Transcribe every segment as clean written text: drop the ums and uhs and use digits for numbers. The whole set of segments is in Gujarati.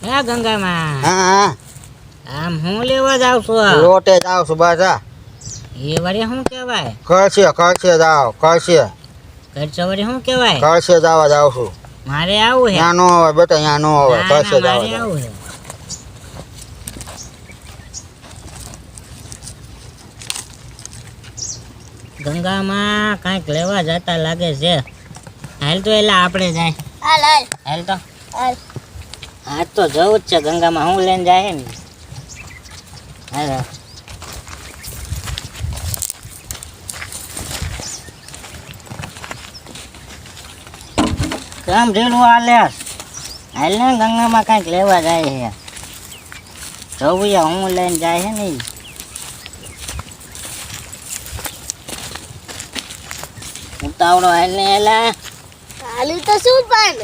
હે ગંગામાં હા આમ હું લેવા જાવ છું લોટે જાવ છું બાજા એ વળી શું કહેવાય કળશે જાવ કળશે ઘરચો વળી શું કહેવાય કળશે જવા જાવ છું મારે આવું હે ત્યાં નો આવે બેટા ત્યાં નો આવે ના, કળશે ના, જવા મારે જાવ આવું હે ગંગામાં કાંઈક લેવા જતા લાગે છે હાલ તો એટલે આપણે જાય હાલ તો આજ તો જવું જ છે ગંગામાં હું લઈને જાય ને હાલ હાલ. કેમ ઢીલું હાલે હાલ ને ગંગામાં કાંઈક લેવા જાય છે જવું યા હું લઈને જાય છે ને ઈ. ઉતાવળો હાલ ને એલા હાલી તો શું પણ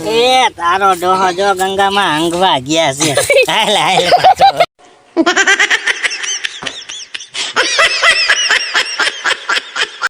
એ તારો ડોહો જો ગંગામાં હંગવા ગયા છે હાલ હાલ પાછો.